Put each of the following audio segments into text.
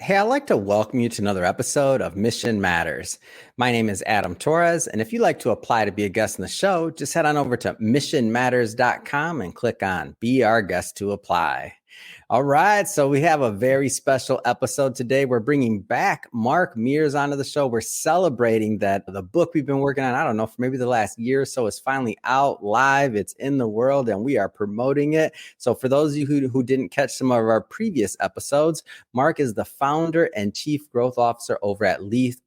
Hey, I'd like to welcome you to another episode of Mission Matters. My name is Adam Torres, and if you'd like to apply to be a guest on the show, just head on over to missionmatters.com and click on Be Our Guest to apply. All right, so we have a very special episode today. We're bringing back Mark Mears onto the show. We're celebrating that the book we've been working on, I don't know, for maybe the last year or so is finally out live. It's in the world, and we are promoting it. So for those of you who didn't catch some of our previous episodes, Mark is the founder and chief growth officer over at Leaf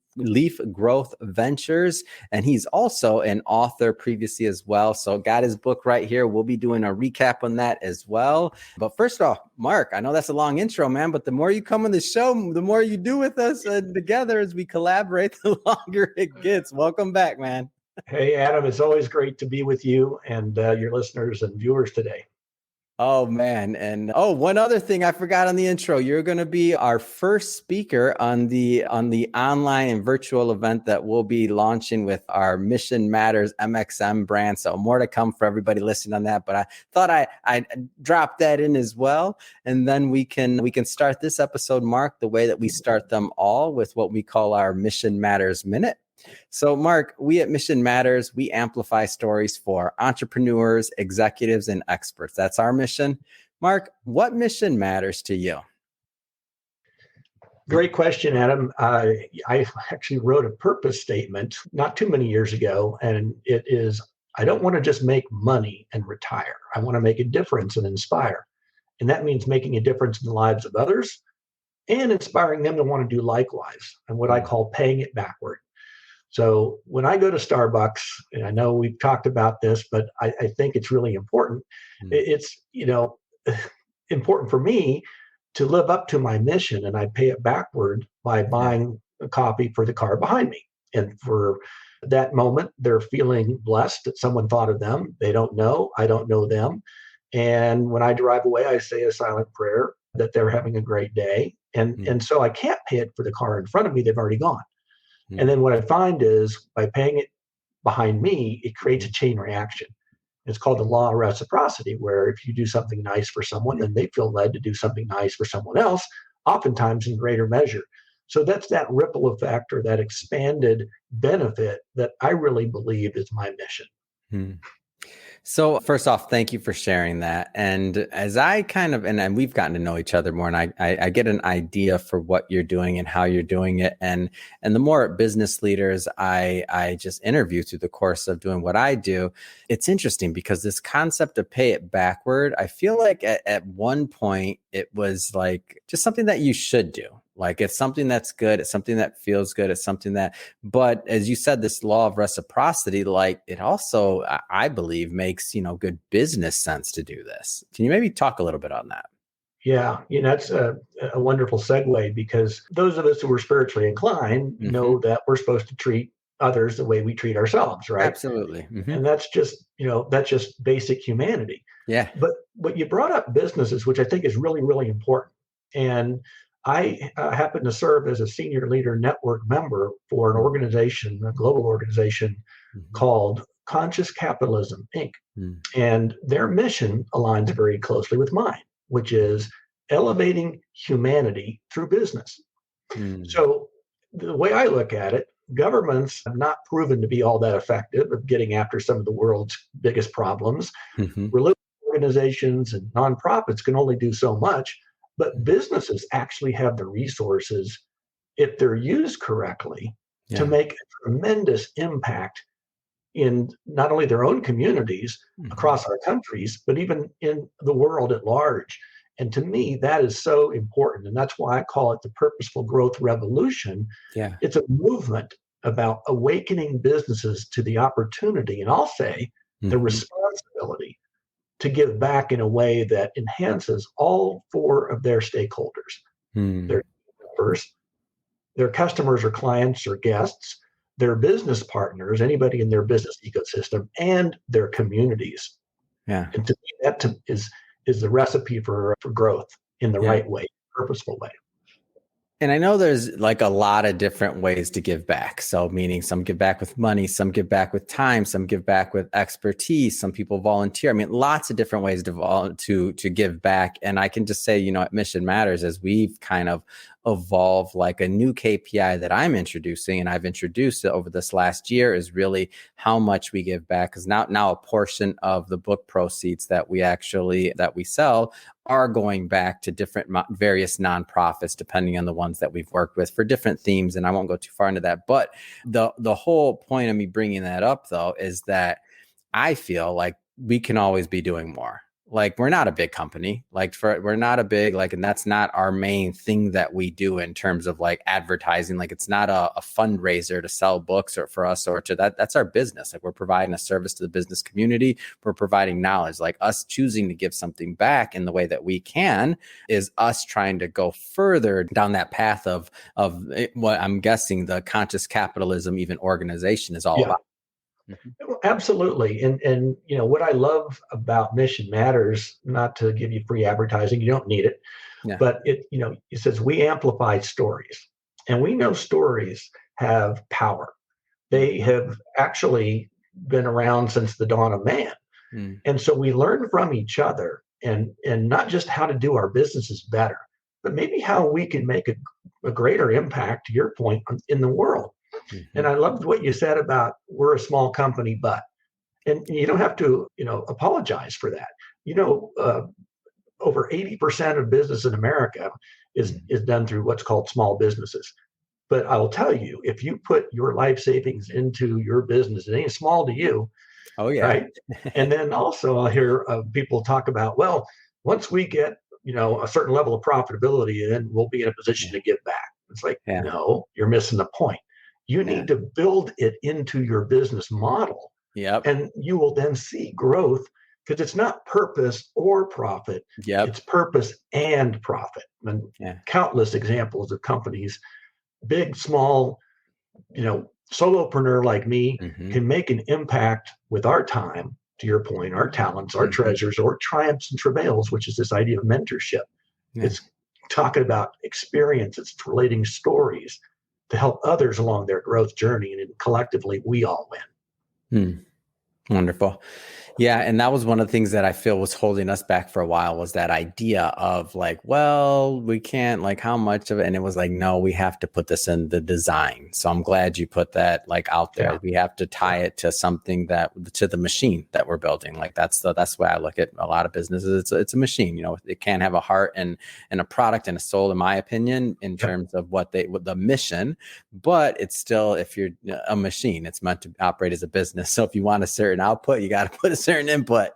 Growth Ventures, and he's also an author previously as well. So got his book right here. We'll be doing a recap on that as well. But first off, Mark, I know that's a long intro, man, but the more you come on the show, the more you do with us together as we collaborate, the longer it gets. Welcome back, man. Hey, Adam, it's always great to be with you and your listeners and viewers today. Oh, man. And one other thing I forgot on the intro. You're going to be our first speaker on the online and virtual event that we'll be launching with our Mission Matters MXM brand. So more to come for everybody listening on that. But I thought I'd drop that in as well. And then we can start this episode, Mark, the way that we start them all with what we call our Mission Matters Minute. So, Mark, we at Mission Matters, we amplify stories for entrepreneurs, executives, and experts. That's our mission. Mark, what mission matters to you? Great question, Adam. I actually wrote a purpose statement not too many years ago, and it is, I don't want to just make money and retire. I want to make a difference and inspire. And that means making a difference in the lives of others and inspiring them to want to do likewise, and what I call paying it backward. So when I go to Starbucks, and I know we've talked about this, but I think it's really important. It's, important for me to live up to my mission, and I pay it backward by buying a copy for the car behind me. And for that moment, they're feeling blessed that someone thought of them. They don't know, I don't know them. And when I drive away, I say a silent prayer that they're having a great day. And so I can't pay it for the car in front of me. They've already gone. And then what I find is by paying it behind me, it creates a chain reaction. It's called the law of reciprocity, where if you do something nice for someone, then they feel led to do something nice for someone else, oftentimes in greater measure. So that's that ripple effect or that expanded benefit that I really believe is my mission. So first off, thank you for sharing that. And as I and we've gotten to know each other more, and I get an idea for what you're doing and how you're doing it. And the more business leaders I just interview through the course of doing what I do, it's interesting because this concept of pay it backward, I feel like at one point it was like just something that you should do. Like it's something that's good. It's something that feels good. It's something but as you said, this law of reciprocity, like it also, I believe, makes, good business sense to do this. Can you maybe talk a little bit on that? Yeah, that's a wonderful segue, because those of us who are spiritually inclined know that we're supposed to treat others the way we treat ourselves, right? Absolutely. And that's just basic humanity. Yeah. But you brought up businesses, which I think is really, really important. And I happen to serve as a senior leader network member for an organization, a global organization called Conscious Capitalism, Inc. And their mission aligns very closely with mine, which is elevating humanity through business. So the way I look at it, governments have not proven to be all that effective of getting after some of the world's biggest problems. Religious organizations and nonprofits can only do so much. But businesses actually have the resources, if they're used correctly, to make a tremendous impact in not only their own communities across our countries, but even in the world at large. And to me, that is so important. And that's why I call it the Purposeful Growth Revolution. Yeah. It's a movement about awakening businesses to the opportunity, and I'll say the responsibility to give back in a way that enhances all four of their stakeholders, their members, their customers or clients or guests, their business partners, anybody in their business ecosystem, and their communities. Yeah. And to me, that is the recipe for growth in the right way, purposeful way. And I know there's like a lot of different ways to give back. So meaning some give back with money, some give back with time, some give back with expertise, some people volunteer. I mean, lots of different ways to give back. And I can just say, at Mission Matters, as we've kind of evolve. Like a new KPI that I'm introducing, and I've introduced it over this last year, is really how much we give back. Because now a portion of the book proceeds that we sell are going back to different various nonprofits, depending on the ones that we've worked with for different themes. And I won't go too far into that. But the whole point of me bringing that up, though, is that I feel like we can always be doing more. Like, we're not a big company, we're not a big, and that's not our main thing that we do in terms of like advertising. Like, it's not a fundraiser to sell books or for us or to that's our business. Like, we're providing a service to the business community. We're providing knowledge. Like, us choosing to give something back in the way that we can is us trying to go further down that path of what I'm guessing the conscious capitalism, even organization, is all about. Mm-hmm. Absolutely. And what I love about Mission Matters, not to give you free advertising, you don't need it, but it says we amplify stories, and we know stories have power. They have actually been around since the dawn of man. And so we learn from each other, and not just how to do our businesses better, but maybe how we can make a greater impact, to your point, in the world. Mm-hmm. And I loved what you said about we're a small company, and you don't have to, apologize for that. Over 80% of business in America is done through what's called small businesses. But I will tell you, if you put your life savings into your business, it ain't small to you. Oh, yeah. Right. And then also I'll hear people talk about, well, once we get, a certain level of profitability, then we'll be in a position to give back. It's like, no, you're missing the point. You need to build it into your business model. Yep. And you will then see growth, because it's not purpose or profit. Yep. It's purpose and profit. And countless examples of companies, big, small, solopreneur like me can make an impact with our time, to your point, our talents, our treasures, or triumphs and travails, which is this idea of mentorship. It's talking about experience. It's relating stories to help others along their growth journey. And collectively, we all win. Wonderful. Yeah. And that was one of the things that I feel was holding us back for a while, was that idea of like, well, we can't, like, how much of it? And it was like, no, we have to put this in the design. So I'm glad you put that out there. Yeah. We have to tie it to something to the machine that we're building. Like, that's the way I look at a lot of businesses. It's a machine, it can't have a heart and a product and a soul, in my opinion, in terms of what the mission, but it's still, if you're a machine, it's meant to operate as a business. So if you want a certain output, you got to put a certain input.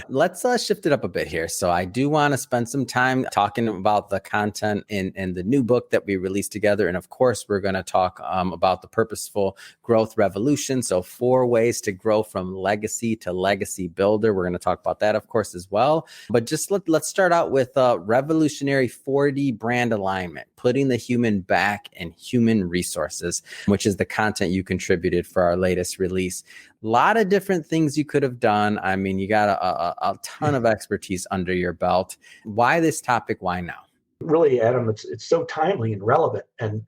Let's shift it up a bit here. So I do want to spend some time talking about the content in the new book that we released together. And of course, we're going to talk about the Purposeful Growth Revolution. So 4 ways to grow from legacy to legacy builder. We're going to talk about that, of course, as well. But just let's start out with revolutionary 4D brand alignment, putting the human back in human resources, which is the content you contributed for our latest release. A lot of different things you could have done. I mean, you got a ton of expertise under your belt. Why this topic? Why now? Really, Adam, it's so timely and relevant. And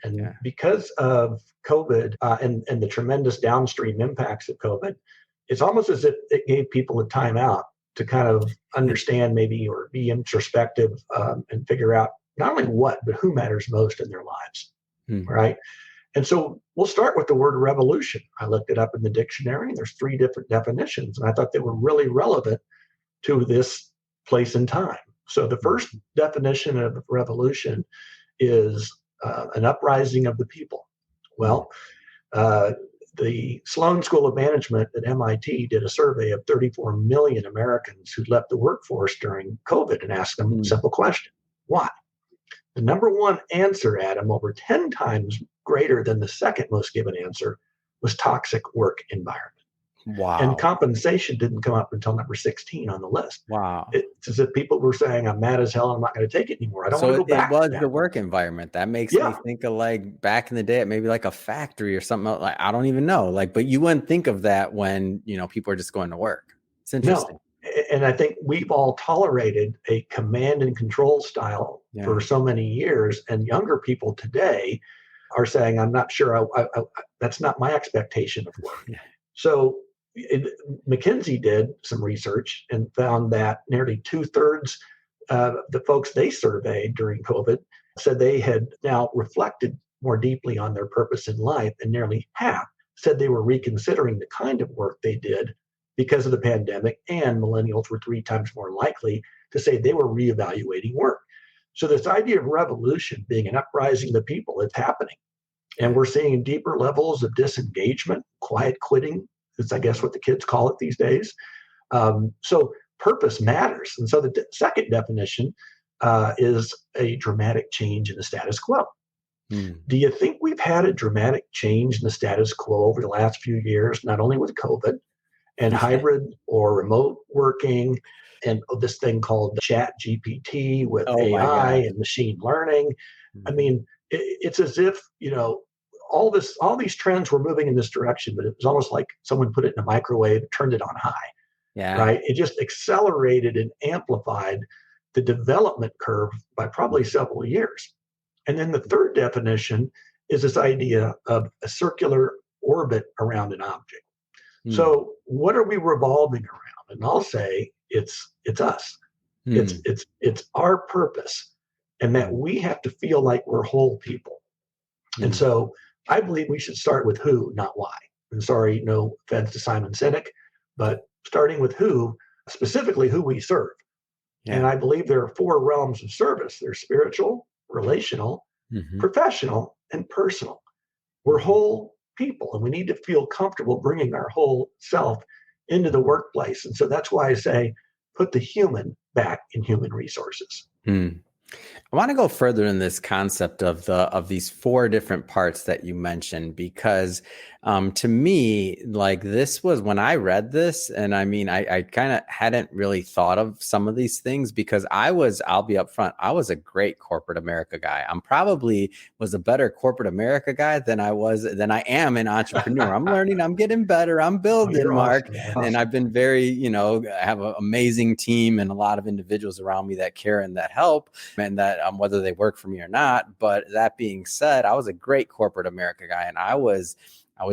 because of COVID and the tremendous downstream impacts of COVID, it's almost as if it gave people a time out to kind of understand maybe, or be introspective and figure out not only what, but who matters most in their lives. Right. And so we'll start with the word revolution. I looked it up in the dictionary, and there's 3 different definitions, and I thought they were really relevant to this place and time. So the first definition of revolution is an uprising of the people. Well, the Sloan School of Management at MIT did a survey of 34 million Americans who left the workforce during COVID and asked them a simple question: why? The number one answer, Adam, over 10 times greater than the second most given answer, was toxic work environment. Wow. And compensation didn't come up until number 16 on the list. Wow. It's as if people were saying, I'm mad as hell, I'm not going to take it anymore. I don't want to go back. So it was the work environment. That makes me think of, like, back in the day, maybe like a factory or something. Like, I don't even know. Like, but you wouldn't think of that when, people are just going to work. It's interesting. No. And I think we've all tolerated a command and control style for so many years. And younger people today are saying, I'm not sure, that's not my expectation of work. Yeah. So McKinsey did some research and found that nearly 2/3 of the folks they surveyed during COVID said they had now reflected more deeply on their purpose in life, and nearly half said they were reconsidering the kind of work they did because of the pandemic, and millennials were 3 times more likely to say they were reevaluating work. So this idea of revolution being an uprising of the people, it's happening. And we're seeing deeper levels of disengagement, quiet quitting, is I guess what the kids call it these days. So purpose matters. And so the second definition is a dramatic change in the status quo. Do you think we've had a dramatic change in the status quo over the last few years, not only with COVID and hybrid or remote working and this thing called Chat GPT with AI and machine learning? I mean, it's as if, all these trends were moving in this direction, but it was almost like someone put it in a microwave, turned it on high. Yeah. Right. It just accelerated and amplified the development curve by probably several years. And then the third definition is this idea of a circular orbit around an object. So what are we revolving around? And I'll say it's us. It's our purpose, and that we have to feel like we're whole people. And so I believe we should start with who, not why. And sorry, no offense to Simon Sinek, but starting with who, specifically who we serve. Yeah. And I believe there are 4 realms of service. There's spiritual, relational, professional, and personal. We're whole people, and we need to feel comfortable bringing our whole self into the workplace. And so that's why I say, put the human back in human resources. I want to go further in this concept of these 4 different parts that you mentioned, because to me, like, this was when I read this, and I mean, I kind of hadn't really thought of some of these things, because I'll be upfront, I was a great corporate America guy. I'm probably was a better corporate America guy than I am an entrepreneur. I'm learning, I'm getting better, I'm building, Mark. Awesome. And I've been very, I have an amazing team and a lot of individuals around me that care and that help, and that whether they work for me or not. But that being said, I was a great corporate America guy, and I was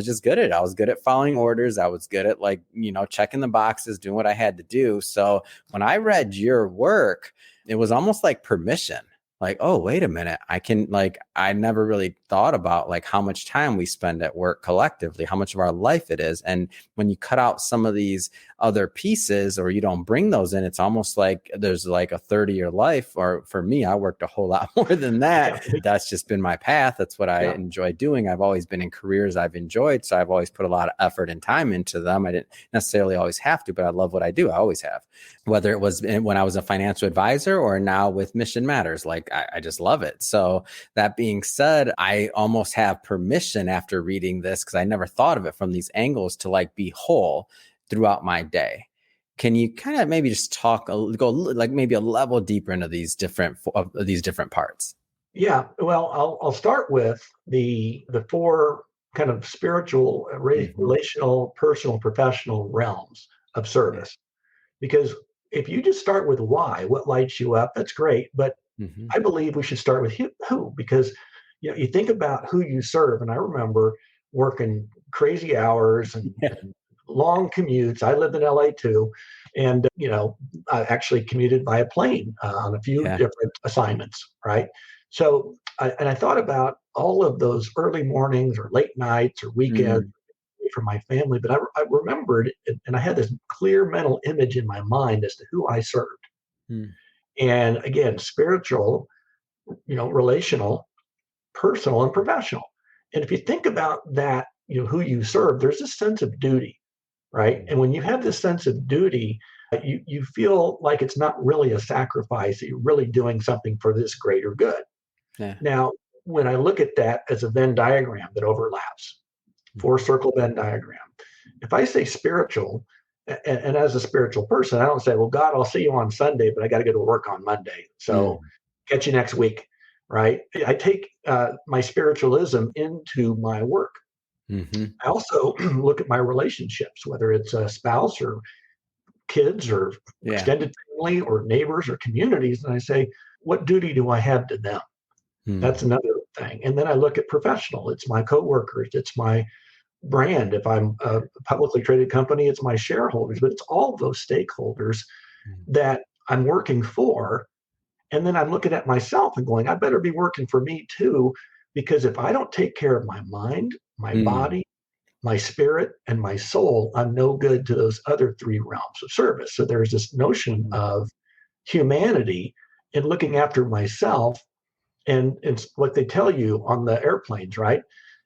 just good at it. I was good at following orders. I was good at checking the boxes, doing what I had to do. So when I read your work, it was almost like permission. Like, oh, wait a minute. I never really thought about how much time we spend at work collectively, how much of our life it is. And when you cut out some of these other pieces, or you don't bring those in, it's almost like there's a third of your life. Or for me, I worked a whole lot more than that. Yeah. That's just been my path. That's what I enjoy doing. I've always been in careers I've enjoyed. So I've always put a lot of effort and time into them. I didn't necessarily always have to, but I love what I do. I always have, whether it was when I was a financial advisor or now with Mission Matters. I just love it. So that being said, I almost have permission after reading this, because I never thought of it from these angles, to be whole throughout my day. Can you kind of maybe just go maybe a level deeper into these different parts? Yeah, well, I'll start with the 4 kind of spiritual, relational, personal, professional realms of service. Because if you just start with why, what lights you up, that's great. But I believe we should start with who, because you think about who you serve. And I remember working crazy hours and long commutes. I lived in LA too. And, I actually commuted by a plane on a few different assignments, right? So, I thought about all of those early mornings or late nights or weekends for my family. But I remembered, and I had this clear mental image in my mind as to who I served. And again, spiritual, relational, personal, and professional. And if you think about that, who you serve, there's a sense of duty, right? And when you have this sense of duty, you feel like it's not really a sacrifice, that you're really doing something for this greater good. Yeah. Now, when I look at that as a Venn diagram that overlaps, 4-circle Venn diagram, if I say spiritual, and as a spiritual person, I don't say, well, God, I'll see you on Sunday, but I got to go to work on Monday. So catch you next week, right? I take my spiritualism into my work. I also look at my relationships, whether it's a spouse or kids or extended family or neighbors or communities. And I say, what duty do I have to them? That's another thing. And then I look at professional. It's my coworkers. It's my brand. If I'm a publicly traded company, it's my shareholders, but it's all those stakeholders that I'm working for. And then I'm looking at myself and going, I better be working for me too, because if I don't take care of my mind, my Mm, body, my spirit, and my soul, I'm no good to those other three realms of service. So there's this notion mm, of humanity and looking after myself. And it's what they tell you on the airplanes, right?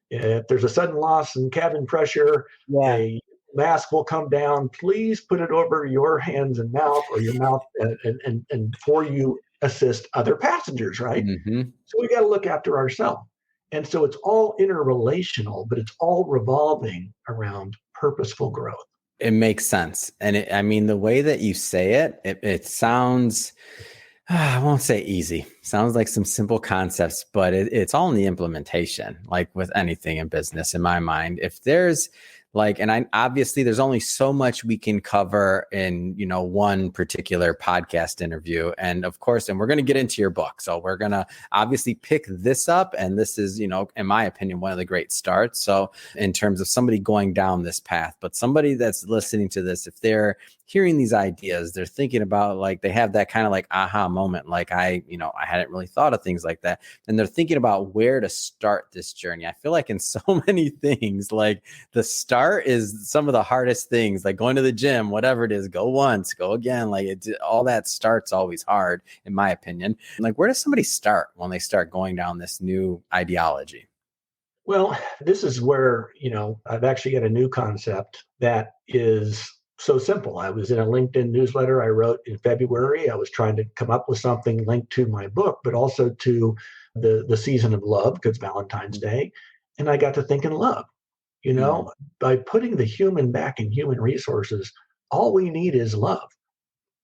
If there's a sudden loss in cabin pressure, yeah. a mask will come down. Please put it over your hands and mouth, or your mouth, and before you assist other passengers, right? Hmm. So we got to look after ourselves. And so it's all interrelational, but it's all revolving around purposeful growth. It makes sense. And I mean, the way that you say it sounds, I won't say easy. Sounds like some simple concepts, but it's all in the implementation, like with anything in business, in my mind. If there's like, and I obviously there's only so much we can cover in, one particular podcast interview. And of course, and we're going to get into your book. So we're going to obviously pick this up. And this is, in my opinion, one of the great starts. So in terms of somebody going down this path, but somebody that's listening to this, if they're hearing these ideas, they're thinking about, like, they have that kind of like aha moment, like I hadn't really thought of things like that, and they're thinking about where to start this journey. I feel like in so many things, like the start is some of the hardest things, like going to the gym, whatever it is, go once, go again, like all that start's always hard, in my opinion. Like, where does somebody start when they start going down this new ideology? Well, this is where, I've actually got a new concept that is so simple. I was in a LinkedIn newsletter I wrote in February. I was trying to come up with something linked to my book, but also to the season of love, because Valentine's Day. And I got to thinking love, you Mm, know, by putting the human back in human resources, all we need is love.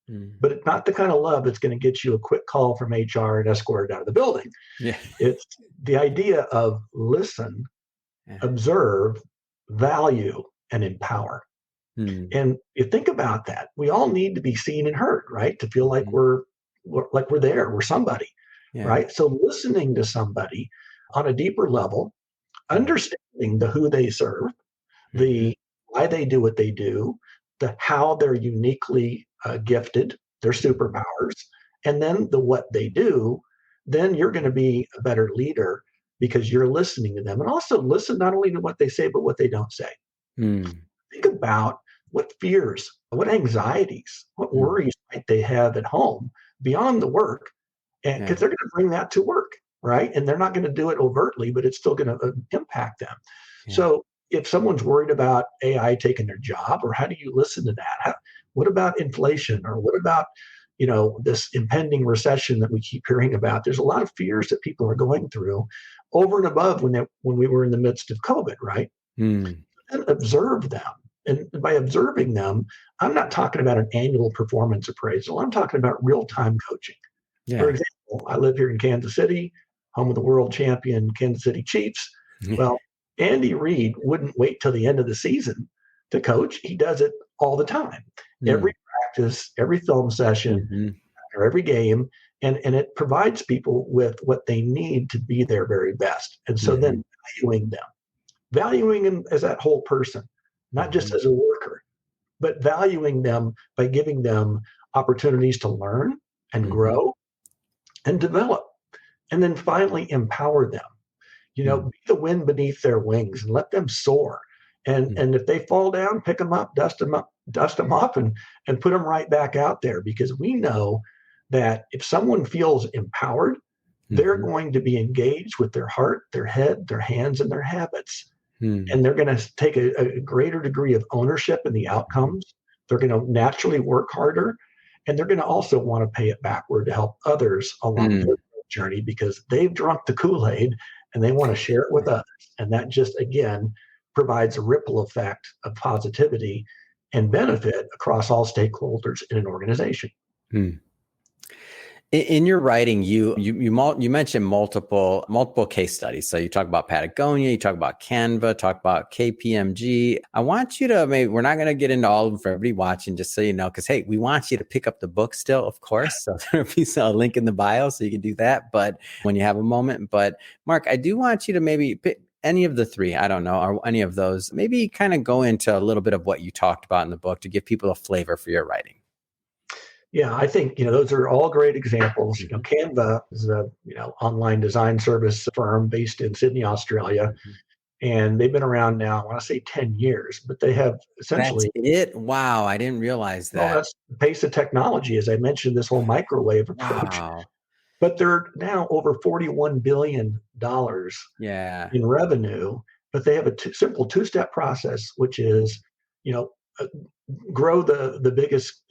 mm. But it's not the kind of love that's going to get you a quick call from HR and escort out of the building. Yeah. It's the idea of listen, Yeah. observe, value, and empower. Mm, And you think about that, we all need to be seen and heard, right? To feel like mhm. we're there, we're somebody, Yeah. right? So listening to somebody on a deeper level, Mm, understanding the who they serve, mhm, the why they do what they do, the how they're uniquely gifted, their mhm. superpowers, and then the what they do, then you're going to be a better leader because you're listening to them. And also listen not only to what they say, but what they don't say. Mm, Think about what fears, what anxieties, what mm. worries might they have at home beyond the work, and Yeah. because they're going to bring that to work, right? And they're not going to do it overtly, but it's still going to impact them. Yeah. So if someone's worried about AI taking their job, or how do you listen to that? What about inflation, or what about this impending recession that we keep hearing about? There's a lot of fears that people are going through over and above when we were in the midst of COVID, right? Mm. And observe them. And by observing them, I'm not talking about an annual performance appraisal. I'm talking about real time coaching. For Yeah. example, I live here in Kansas City, home of the world champion Kansas City Chiefs. Well, Andy Reid wouldn't wait till the end of the season to coach. He does it all the time. Every Mm. practice, every film session, Mhm. or every game. And it provides people with what they need to be their very best. And so Mhm. then valuing them as that whole person, not just Mhm. as a worker, but valuing them by giving them opportunities to learn and Mhm. grow and develop. And then finally, empower them. Mm. Be the wind beneath their wings and let them soar. And Mm. and if they fall down, pick them up, dust them up, and put them right back out there. Because we know that if someone feels empowered, they're Mhm. going to be engaged with their heart, their head, their hands, and their habits, Mm. and they're going to take a greater degree of ownership in the Mhm. outcomes. They're going to naturally work harder, and they're going to also want to pay it backward to help others along Mm. their journey because they've drunk the Kool-Aid and they want to share it with others. And that just again provides a ripple effect of positivity and benefit across all stakeholders in an organization. Mm. In your writing, you mentioned multiple case studies. So you talk about Patagonia, you talk about Canva, talk about KPMG. I want you to maybe, we're not going to get into all of them for everybody watching, just so you know, because hey, we want you to pick up the book still, of course. So there'll be a link in the bio so you can do that. But when you have a moment, but Mark, I do want you to maybe pick any of the three, I don't know, or any of those, maybe kind of go into a little bit of what you talked about in the book to give people a flavor for your writing. Yeah, I think, those are all great examples. Canva is a, online design service firm based in Sydney, Australia, Mhm. and they've been around now, I want to say 10 years, but they have That's essentially, it. Wow, I didn't realize well, that. that's the pace of technology, as I mentioned, this whole microwave approach. Wow. But they're now over $41 billion Yeah. in revenue, but they have a simple two-step process, which is, you know, uh, grow the biggest,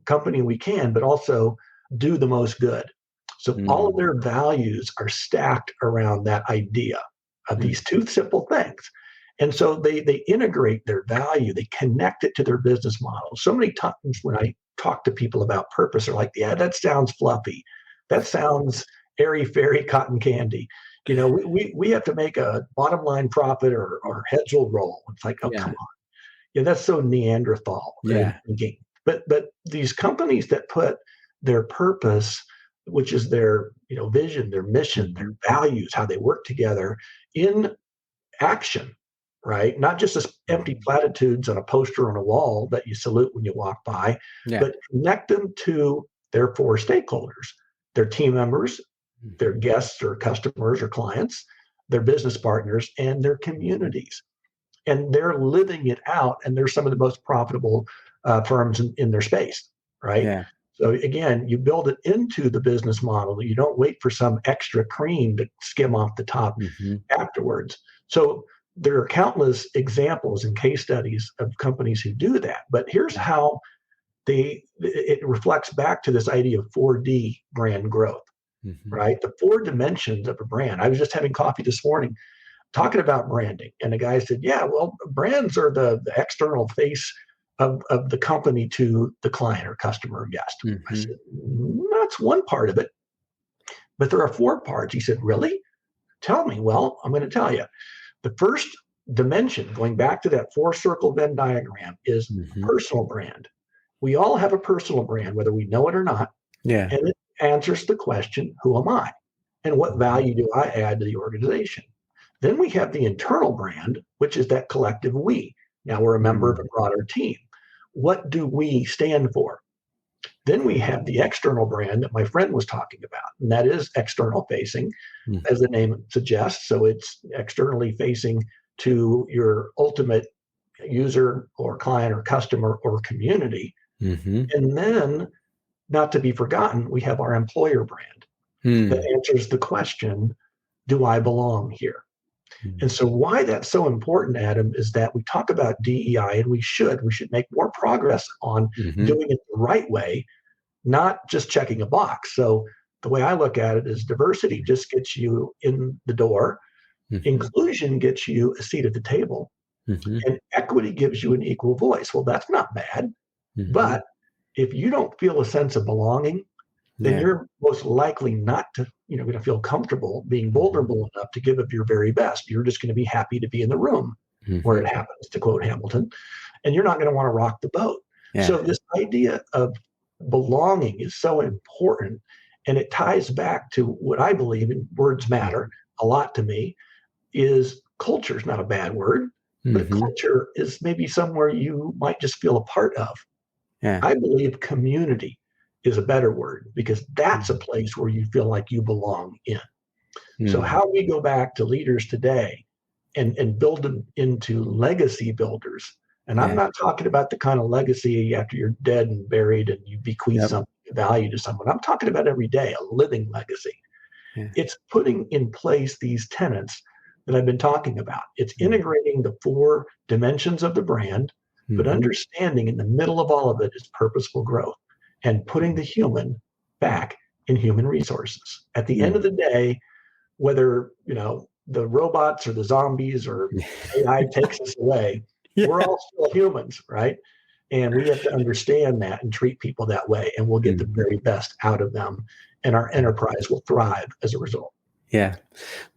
company we can, but also do the most good. So all of Mm. their values are stacked around that idea of Mm. these two simple things. And so they integrate their value, they connect it to their business model. So many times when I talk to people about purpose, they're like, yeah, that sounds fluffy. That sounds airy fairy cotton candy. We have to make a bottom line profit or heads will roll. It's like, oh, Yeah. come on. Yeah, that's so Neanderthal Yeah. thinking. But these companies that put their purpose, which is their vision, their mission, their Mhm. values, how they work together in action, right? Not just as empty Mhm. platitudes on a poster on a wall that you salute when you walk by, Yeah. but connect them to their four stakeholders, their team members, their Mhm. guests or customers or clients, their business partners, and their communities. And they're living it out, and they're some of the most profitable firms in their space, right? Yeah. So again, you build it into the business model. You don't wait for some extra cream to skim off the top Mhm. afterwards. So there are countless examples and case studies of companies who do that. But here's Yeah. how it reflects back to this idea of 4D brand growth, Mhm. right? The four dimensions of a brand. I was just having coffee this morning talking about branding, and the guy said, "Yeah, well, brands are the external face of the company to the client or customer or guest." I Mhm. said, "That's one part of it, but there are four parts." He said, "Really? Tell me." Well, I'm going to tell you. The first dimension, going back to that four circle Venn diagram, is a Mhm. personal brand. We all have a personal brand, whether we know it or not, Yeah. and it answers the question, who am I? And what Mhm. value do I add to the organization? Then we have the internal brand, which is that collective we. Now we're a member of a Mm. broader team. What do we stand for? Then we have the external brand that my friend was talking about, and that is external facing, Mm. as the name suggests. So it's externally facing to your ultimate user or client or customer or community. Mhm. And then, not to be forgotten, we have our employer brand that Mm. answers the question, do I belong here? Mm. And so, why that's so important, Adam, is that we talk about DEI, and we should make more progress on Mhm. doing it the right way, not just checking a box. So, the way I look at it is diversity just gets you in the door, Mhm. inclusion gets you a seat at the table, Mhm. and equity gives you an equal voice. Well, that's not bad. Mhm. But if you don't feel a sense of belonging, then Yeah. you're most likely not to, going to feel comfortable being Mhm. vulnerable enough to give of your very best. You're just going to be happy to be in the room where it Mhm. happens, to quote Hamilton, and you're not going to want to rock the boat. Yeah. So this idea of belonging is so important, and it ties back to what I believe in words matter a lot to me. Is culture is not a bad word, but a Mhm. culture is maybe somewhere you might just feel a part of. Yeah. I believe community is a better word because that's a Mhm. place where you feel like you belong in. So Mm. how we go back to leaders today and build them into legacy builders. And I'm Yeah. not talking about the kind of legacy after you're dead and buried and you bequeath Yep. some value to someone. I'm talking about every day, a living legacy. Yeah. It's putting in place these tenets that I've been talking about. It's Mm. integrating the four dimensions of the brand, but Mhm. understanding in the middle of all of it is purposeful growth and putting the human back in human resources. At the end Mm. of the day, whether the robots or the zombies or AI takes us away, we're Yeah. all still humans, right? And we have to understand that and treat people that way, and we'll get the Mhm. very best out of them, and our enterprise will thrive as a result. Yeah.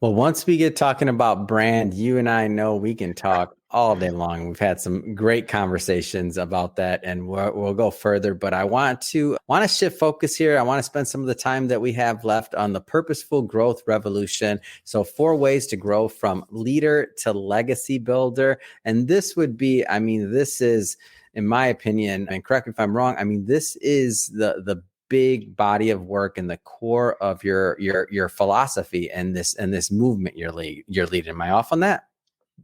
Well, once we get talking about brand, you and I know we can talk all day long. We've had some great conversations about that, and we'll go further. But I want to shift focus here. I want to spend some of the time that we have left on the purposeful growth revolution. So, 4 ways to grow from leader to legacy builder, and this would be, I mean, this is in my opinion, and correct me if I'm wrong, I mean, this is the big body of work and the core of your philosophy and this movement you're leading. Am I off on that?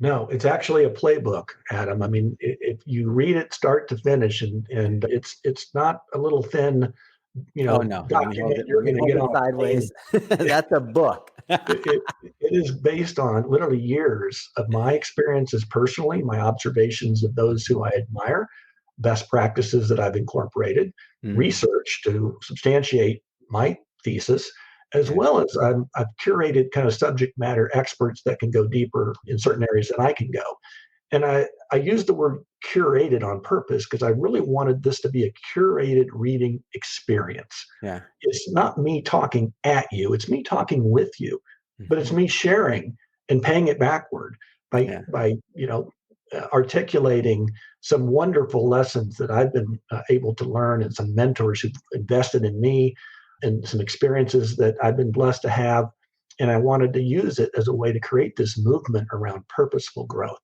No, it's actually a playbook, Adam. I mean, if you read it start to finish, and it's not a little thin, Oh no, document you're let me going to hold get it off sideways. That's a book. it is based on literally years of my experiences personally, my observations of those who I admire, best practices that I've incorporated, Mm, research to substantiate my thesis, as yeah. well as I've curated kind of subject matter experts that can go deeper in certain areas than I can go. And I use the word curated on purpose because I really wanted this to be a curated reading experience. Yeah. It's not me talking at you, it's me talking with you, but it's Mhm. me sharing and paying it backward by Yeah. articulating some wonderful lessons that I've been able to learn, and some mentors who've invested in me, and some experiences that I've been blessed to have. And I wanted to use it as a way to create this movement around purposeful growth.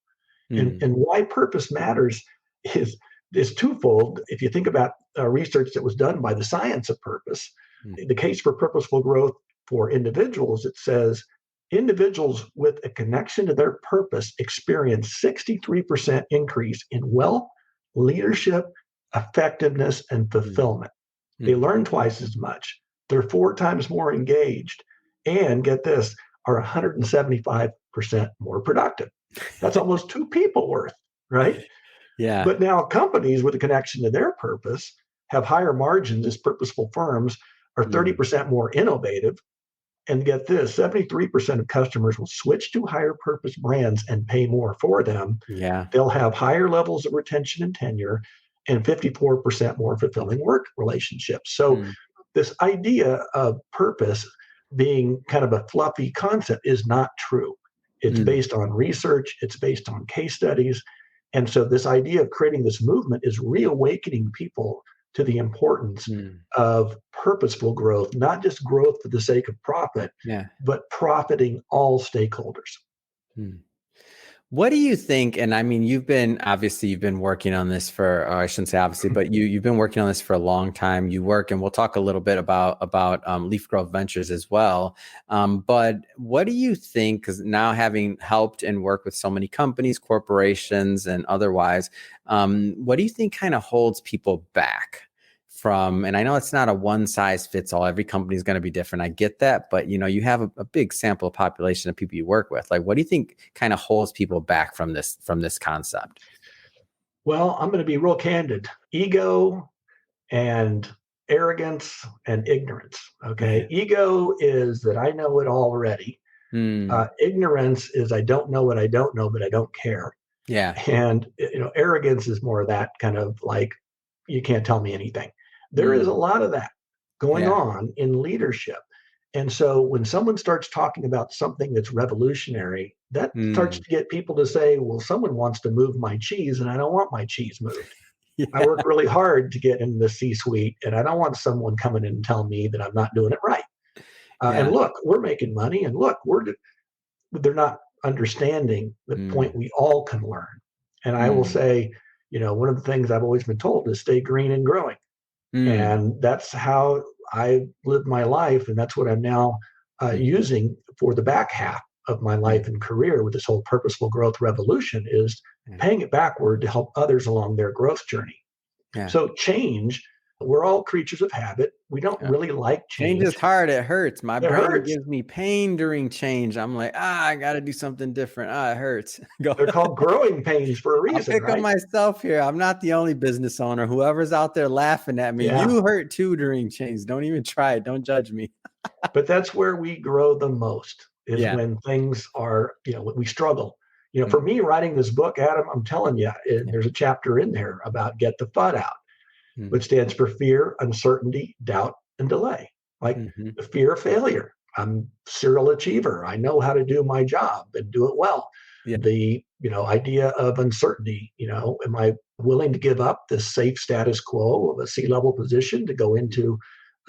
And, Mm, and why purpose matters is is twofold. If you think about research that was done by the science of purpose, mm, the case for purposeful growth for individuals, it says individuals with a connection to their purpose experience 63% increase in wealth, leadership, effectiveness, and mm, fulfillment. They mm. learn twice as much. They're 4 times more engaged. And get this, are 175% more productive. That's almost two people worth, right? Yeah. But now companies with a connection to their purpose have higher margins as purposeful firms are Mm, 30% more innovative. And get this, 73% of customers will switch to higher purpose brands and pay more for them. yeah. They'll have higher levels of retention and tenure, and 54% more fulfilling work relationships. So Mm, this idea of purpose being kind of a fluffy concept is not true. It's mm, based on research, it's based on case studies. And so, this idea of creating this movement is reawakening people to the importance mm. of purposeful growth, not just growth for the sake of profit, Yeah. but profiting all stakeholders. Mm. What do you think? And I mean, you've been working on this for, or I shouldn't say obviously, but you've been working on this for a long time. You work, and we'll talk a little bit about Leaf Growth Ventures as well. But what do you think? Because now, having helped and worked with so many companies, corporations, and otherwise, what do you think kind of holds people back from? And I know it's not a one size fits all. Every company is going to be different. I get that, but you have a big sample of population of people you work with. Like, what do you think kind of holds people back from this concept? Well, I'm going to be real candid. Ego and arrogance and ignorance. Okay. Ego is that I know it already. Hmm. Ignorance is I don't know what I don't know, but I don't care. Yeah. And arrogance is more of that kind of like, you can't tell me anything. There is a Hmm. lot of that going Yeah. on in leadership. And so when someone starts talking about something that's revolutionary, that starts Hmm. to get people to say, well, someone wants to move my cheese and I don't want my cheese moved. I Yeah. work really hard to get in the C suite, and I don't want someone coming in and telling me that I'm not doing it right. And Yeah. look, we're making money, and look, they're not understanding the point Hmm. we all can learn. And I will Hmm. say, one of the things I've always been told is stay green and growing. Hmm. And that's how I live my life. And that's what I'm now using for the back half of my life Hmm. and career with this whole purposeful growth revolution is Yeah. paying it backward to help others along their growth journey. Yeah. So change, we're all creatures of habit. We don't Yeah. really like Change is change. hard. It hurts. My It brain hurts. gives me pain during change. I'm like, I got to do something different. It hurts. Go. They're called growing pains for a I'll reason, pick on right? myself here. I'm not the only business owner. Whoever's out there laughing at me, Yeah. you hurt too during change. Don't even try it. Don't judge me. But that's where we grow the most is Yeah. when things are, when we struggle. Mm, For me, writing this book, Adam, I'm telling you, yeah. there's a chapter in there about get the FUD out, Mm, which stands for fear, uncertainty, doubt, and delay. Like mhm. the fear of failure. I'm a serial achiever. I know how to do my job and do it well. Yeah. The idea of uncertainty. Am I willing to give up this safe status quo of a C-level position to go into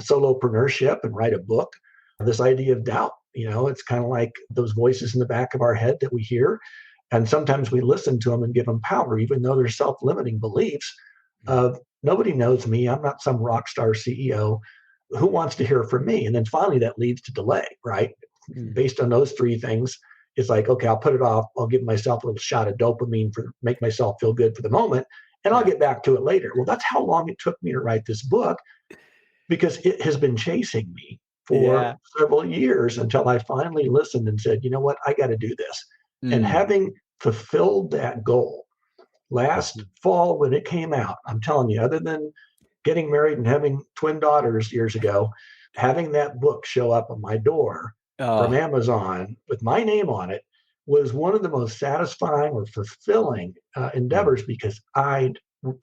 solopreneurship and write a book? This idea of doubt. It's kind of like those voices in the back of our head that we hear, and sometimes we listen to them and give them power, even though they're self-limiting beliefs. of nobody knows me. I'm not some rock star CEO. Who wants to hear from me? And then finally that leads to delay, right? Mm. Based on those three things, it's like, okay, I'll put it off. I'll give myself a little shot of dopamine for make myself feel good for the moment, and I'll get back to it later. Well, that's how long it took me to write this book, because it has been chasing me for Yeah. several years until I finally listened and said, you know what, I got to do this. And Mm. having fulfilled that goal last Mhm. fall when it came out, I'm telling you, other than getting married and having twin daughters years ago, having that book show up on my door from Oh, Amazon with my name on it was one of the most satisfying or fulfilling mm. endeavors, because I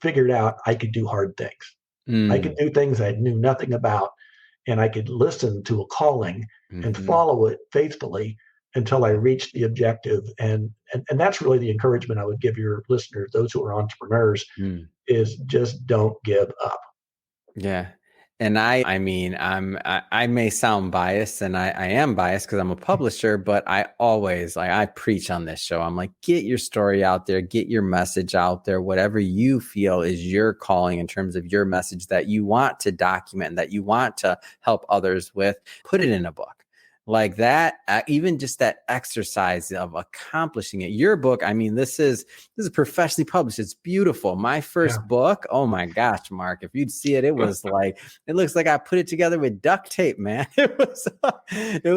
figured out I could do hard things. I could Mm. do things I knew nothing about, and I could listen to a calling and Mhm. follow it faithfully until I reached the objective. And that's really the encouragement I would give your listeners, those who are entrepreneurs, Mm. is just don't give up. Yeah. And I mean, I may sound biased, and I am biased because I'm a publisher, but I always like, I preach on this show. I'm like, get your story out there, get your message out there, whatever you feel is your calling in terms of your message that you want to document, that you want to help others with, put it in a book. Like that, even just that exercise of accomplishing it. Your book, I mean, this is professionally published. It's beautiful. My Yeah. first book, oh my gosh, Mark, if you'd see it, it was like, it looks like I put it together with duct tape, man. It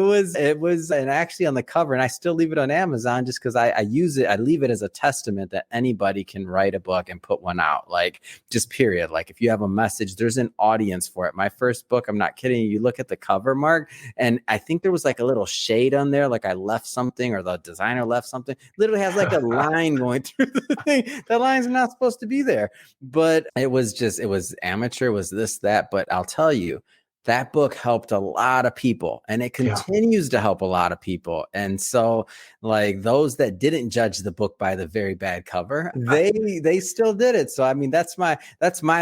was, and actually on the cover, and I still leave it on Amazon just because I use it. I leave it as a testament that anybody can write a book and put one out, like just period. Like if you have a message, there's an audience for it. My first book, I'm not kidding you, look at the cover, Mark, and I think there was like a little shade on there, like I left something or the designer left something. Literally has like a line going through the thing. The lines are not supposed to be there. But it was amateur, was this, that. But I'll tell you, that book helped a lot of people, and it Yeah. continues to help a lot of people. And so, like those that didn't judge the book by the very bad cover, they still did it. So I mean, that's my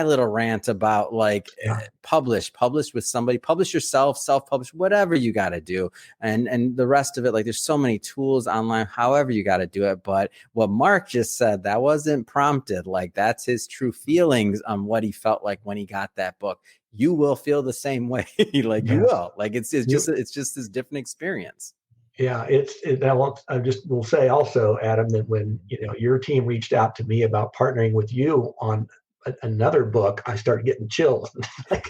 little rant about like Yeah. publish with somebody, publish yourself, self-publish, whatever you got to do. And the rest of it, like there's so many tools online, however you got to do it. But what Mark just said, that wasn't prompted. Like that's his true feelings on what he felt like when he got that book. You will feel the same way. Like you Yeah. will. Like it's You, just this different experience. yeah. I just will say also, Adam, that when your team reached out to me about partnering with you on another book, I started getting chills. Like,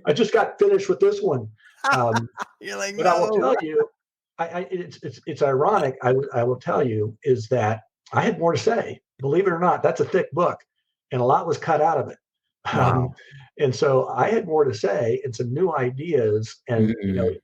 I just got finished with this one. Um, You're like, but I will no. tell you, it's ironic. I will tell you is that I had more to say. Believe it or not, that's a thick book, and a lot was cut out of it. Um, Wow. and so I had more to say and some new ideas. And Mm-mm.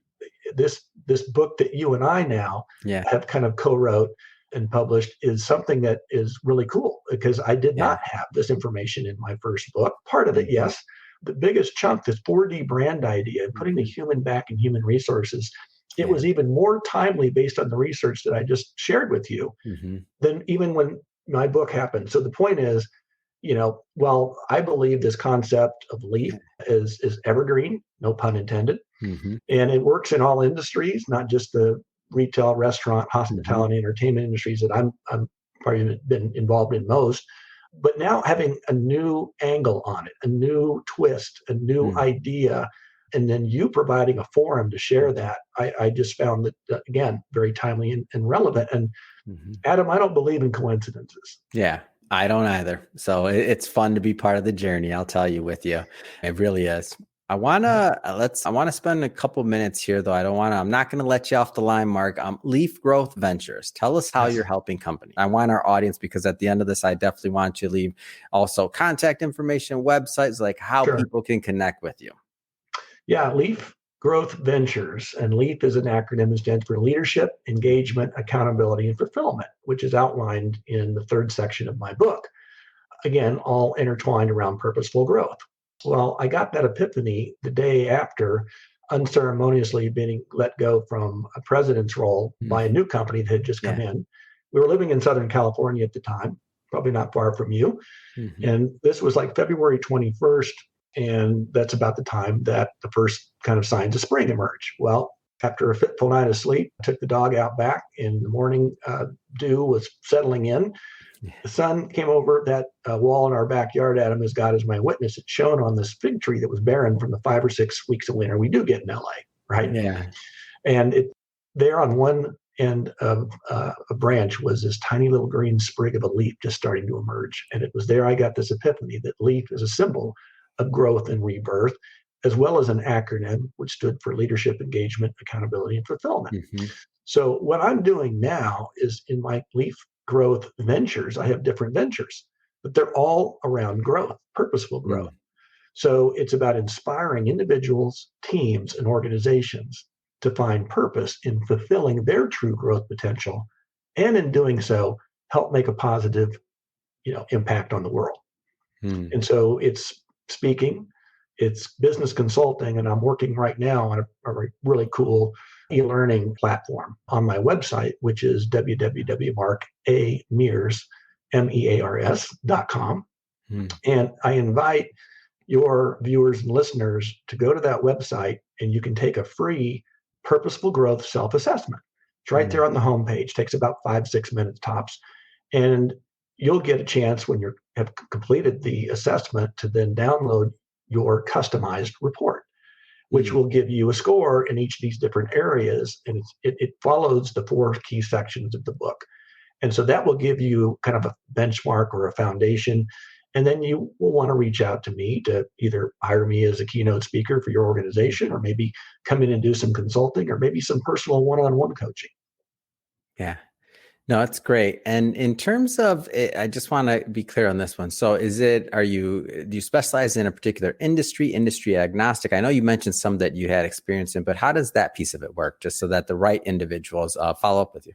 this book that you and I now Yeah. have kind of co-wrote and published is something that is really cool, because I did Yeah. not have this information in my first book. Part of it, Mm-hmm. yes. The biggest chunk, this 4D brand idea, putting the Mm-hmm. human back in human resources, it Yeah. was even more timely based on the research that I just shared with you Mm-hmm. than even when my book happened. So the point is, while I believe this concept of leaf is evergreen, no pun intended, Mm-hmm. and it works in all industries, not just the retail, restaurant, Mm-hmm. hospitality, entertainment industries that I'm probably been involved in most. But now having a new angle on it, a new twist, a new Mm-hmm. idea, and then you providing a forum to share that, I just found that, again, very timely and relevant. And Mm-hmm. Adam, I don't believe in coincidences. Yeah, I don't either. So it's fun to be part of the journey. I'll tell you with you. It really is. Yeah, I want to spend a couple minutes here though. I'm not going to let you off the line, Mark. Leaf Growth Ventures. Tell us how yes, you're helping company. I want our audience, because at the end of this, I definitely want you to leave also contact information, websites, like how sure. people can connect with you. Yeah, Leaf Growth Ventures, and LEAF is an acronym that stands for Leadership, Engagement, Accountability, and Fulfillment, which is outlined in the third section of my book. Again, all intertwined around purposeful growth. Well, I got that epiphany the day after unceremoniously being let go from a president's role by a Mhm. new company that had just come Yeah. in. We were living in Southern California at the time, probably not far from you. Mhm. And this was like February 21st. And that's about the time that the first kind of signs of spring emerge. Well, after a fitful night of sleep, I took the dog out back in the morning. Dew was settling in. The son came over that wall in our backyard. Adam, as God is my witness, it's shown on this fig tree that was barren from the 5 or 6 weeks of winter we do get in LA, right? Yeah. And it there on one end of a branch was this tiny little green sprig of a leaf just starting to emerge. And it was there I got this epiphany that leaf is a symbol of growth and rebirth, as well as an acronym which stood for leadership, engagement, accountability, and fulfillment. Hmm. So what I'm doing now is in my leaf growth ventures, I have different ventures, but they're all around growth, purposeful growth. So it's about inspiring individuals, teams, and organizations to find purpose in fulfilling their true growth potential, and in doing so, help make a positive, impact on the world. Mm. And so it's speaking, it's business consulting, and I'm working right now on a really cool e-learning platform on my website, which is www.markmears.com. And I invite your viewers and listeners to go to that website, and you can take a free purposeful growth self-assessment. It's right there on the homepage. Takes about 5-6 minutes tops. And you'll get a chance when you have completed the assessment to then download your customized report, which will give you a score in each of these different areas. And it follows the 4 key sections of the book. And so that will give you kind of a benchmark or a foundation. And then you will want to reach out to me to either hire me as a keynote speaker for your organization, or maybe come in and do some consulting, or maybe some personal one-on-one coaching. Yeah. No, that's great. And in terms of it, I just want to be clear on this one. So do you specialize in a particular industry agnostic? I know you mentioned some that you had experience in, but how does that piece of it work, just so that the right individuals follow up with you?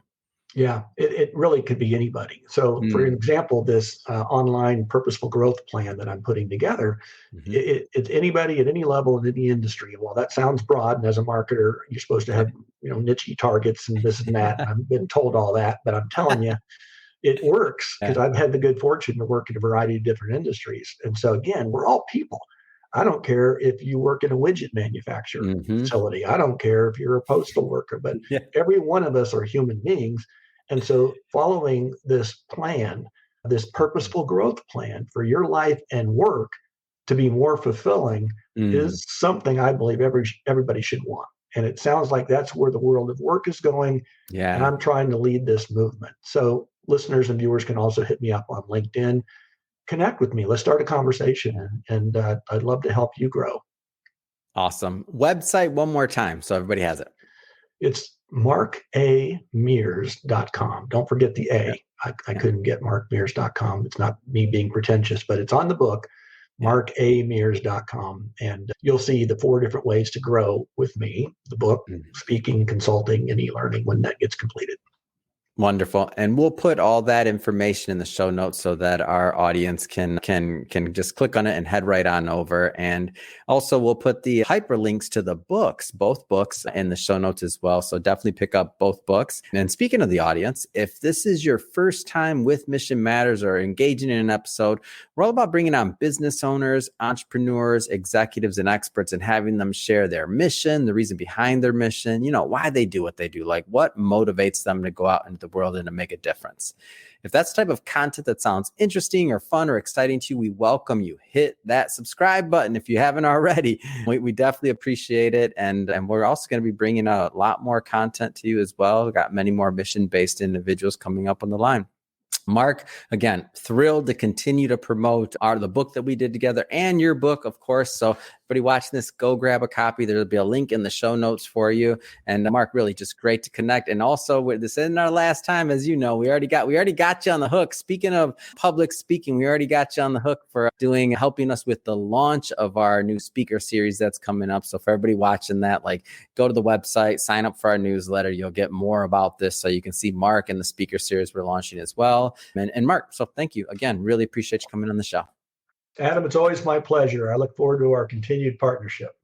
Yeah, it really could be anybody. So for example, this online purposeful growth plan that I'm putting together, it's anybody at any level in any industry. Well, that sounds broad. And as a marketer, you're supposed to have, niche targets and this and that. I've been told all that, but I'm telling you, it works because I've had the good fortune to work in a variety of different industries. And so again, we're all people. I don't care if you work in a widget manufacturing facility. I don't care if you're a postal worker, but every one of us are human beings. And so following this plan, this purposeful growth plan for your life and work to be more fulfilling is something I believe everybody should want. And it sounds like that's where the world of work is going. Yeah. And I'm trying to lead this movement. So listeners and viewers can also hit me up on LinkedIn. Connect with me. Let's start a conversation. And I'd love to help you grow. Awesome. Website one more time so everybody has it. It's markamears.com. Don't forget the A. I couldn't get markmears.com. It's not me being pretentious, but it's on the book, markamears.com. And you'll see the 4 different ways to grow with me, the book, speaking, consulting, and e-learning when that gets completed. Wonderful. And we'll put all that information in the show notes so that our audience can just click on it and head right on over. And also we'll put the hyperlinks to the books, both books, in the show notes as well. So definitely pick up both books. And speaking of the audience, if this is your first time with Mission Matters or engaging in an episode, we're all about bringing on business owners, entrepreneurs, executives, and experts, and having them share their mission, the reason behind their mission, why they do what they do, like what motivates them to go out into the world and to make a difference. If that's the type of content that sounds interesting or fun or exciting to you, we welcome you. Hit that subscribe button if you haven't already. We definitely appreciate it. And we're also going to be bringing out a lot more content to you as well. We've got many more mission-based individuals coming up on the line. Mark, again, thrilled to continue to promote the book that we did together and your book, of course. So everybody watching this, go grab a copy. There'll be a link in the show notes for you. And Mark, really just great to connect. And also, this isn't our last time, as you know, we already got you on the hook. Speaking of public speaking, we already got you on the hook for helping us with the launch of our new speaker series that's coming up. So for everybody watching that, go to the website, sign up for our newsletter. You'll get more about this so you can see Mark and the speaker series we're launching as well. And Mark, so thank you again. Really appreciate you coming on the show. Adam, it's always my pleasure. I look forward to our continued partnership.